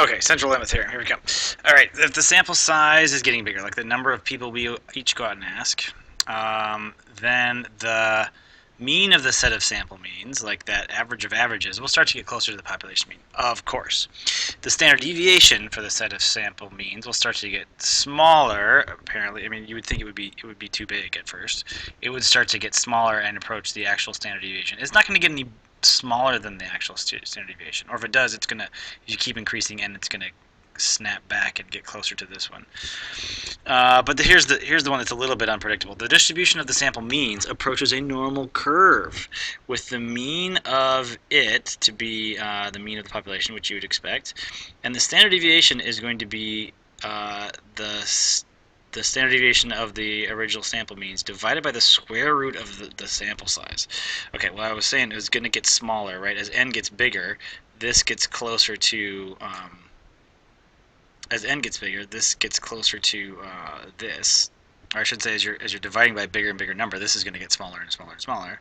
Okay, central limits here. Here we go. All right, if the sample size is getting bigger, like the number of people we each go out and ask, then the mean of the set of sample means, like that average of averages, will start to get closer to the population mean, of course. The standard deviation for the set of sample means will start to get smaller, apparently. I mean, you would think it would be too big at first. It would start to get smaller and approach the actual standard deviation. It's not going to get any smaller than the actual standard deviation, or if it does, it's going to, you keep increasing and it's going to snap back and get closer to this one. But here's the one that's a little bit unpredictable. The distribution of the sample means approaches a normal curve, with the mean of it to be the mean of the population, which you would expect, and the standard deviation is going to be the standard deviation of the original sample means divided by the square root of the sample size. Okay, what I was saying is going to get smaller, right? As n gets bigger, this gets closer to as n gets bigger, this gets closer to this. Or I should say, as you're dividing by a bigger and bigger number, this is going to get smaller and smaller and smaller.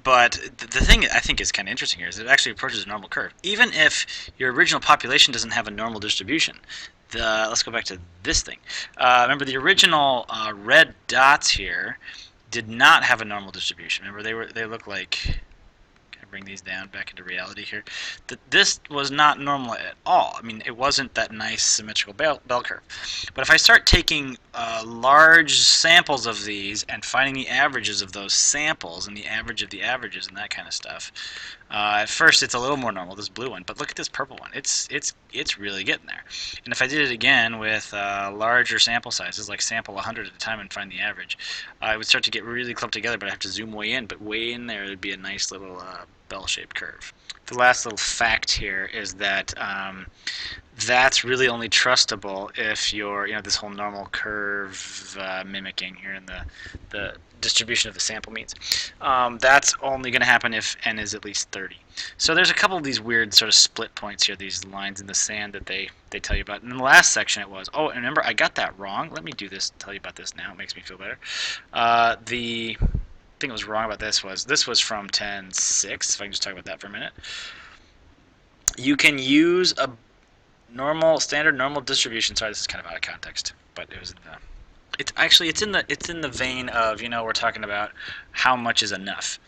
But the thing I think is kind of interesting here is it actually approaches a normal curve. Even if your original population doesn't have a normal distribution. Let's go back to this thing. Remember, the original red dots here did not have a normal distribution. Remember, they look like, bring these down back into reality here. This was not normal at all. I mean, it wasn't that nice symmetrical bell curve. But if I start taking large samples of these and finding the averages of those samples and the average of the averages and that kind of stuff, at first it's a little more normal, this blue one, but look at this purple one. It's really getting there. And if I did it again with larger sample sizes, like sample 100 at a time and find the average, it would start to get really clumped together, but I have to zoom way in. But way in there, it would be a nice little bell-shaped curve. The last little fact here is that that's really only trustable if you're, this whole normal curve mimicking here in the distribution of the sample means. That's only going to happen if n is at least 30. So there's a couple of these weird sort of split points here, these lines in the sand that they tell you about. And in the last section it was, oh, and remember, I got that wrong. Let me do this, tell you about this now. It makes me feel better. The thing that was wrong about this was from 10.6, if I can just talk about that for a minute. You can use a standard normal distribution. Sorry, this is kind of out of context, but it was in the. It's in the vein of, we're talking about how much is enough.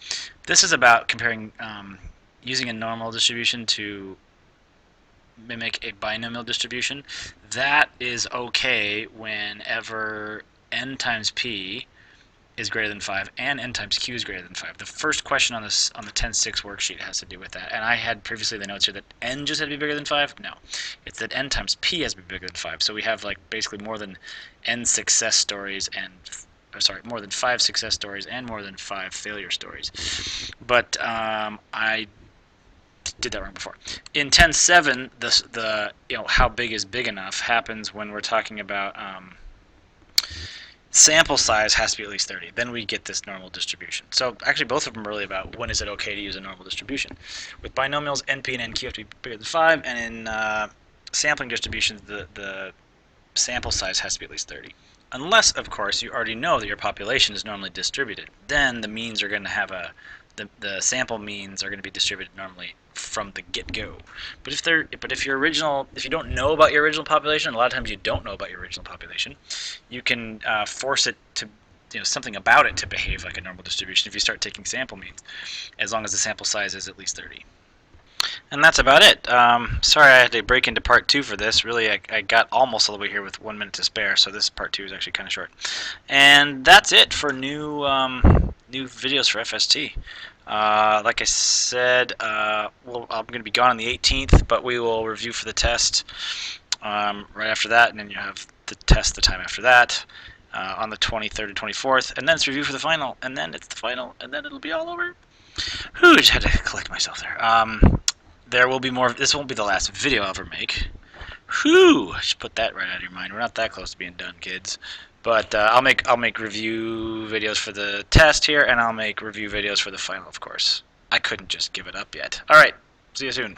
This is about comparing using a normal distribution to mimic a binomial distribution. That is okay whenever n times p is greater than 5 and n times q is greater than 5. The first question on the 10.6 worksheet has to do with that. And I had previously the notes here that n just had to be bigger than 5. No, it's that n times p has to be bigger than 5. So we have basically more than n success stories and more than 5 success stories and more than 5 failure stories. But I did that wrong before. In 10.7, the how big is big enough happens when we're talking about sample size has to be at least 30. Then we get this normal distribution. So actually both of them are really about when is it okay to use a normal distribution. With binomials, NP and NQ have to be bigger than 5, and in sampling distributions, the sample size has to be at least 30. Unless, of course, you already know that your population is normally distributed. Then the means are going to have the sample means are going to be distributed normally from the get-go. But if you don't know about your original population, a lot of times you don't know about your original population, you can force it to, something about it to behave like a normal distribution if you start taking sample means, as long as the sample size is at least 30. And that's about it. Sorry I had to break into part 2 for this. Really, I got almost all the way here with 1 minute to spare, so this part 2 is actually kind of short. And that's it for new videos for FST. Like I said, I'm going to be gone on the 18th, but we will review for the test right after that, and then you have the test the time after that on the 23rd and 24th, and then it's review for the final, and then it's the final, and then it'll be all over. Whew, just had to collect myself there. There will be more. This won't be the last video I'll ever make. Whew, just put that right out of your mind. We're not that close to being done, kids. But I'll make review videos for the test here, and I'll make review videos for the final, of course. I couldn't just give it up yet. All right, see you soon.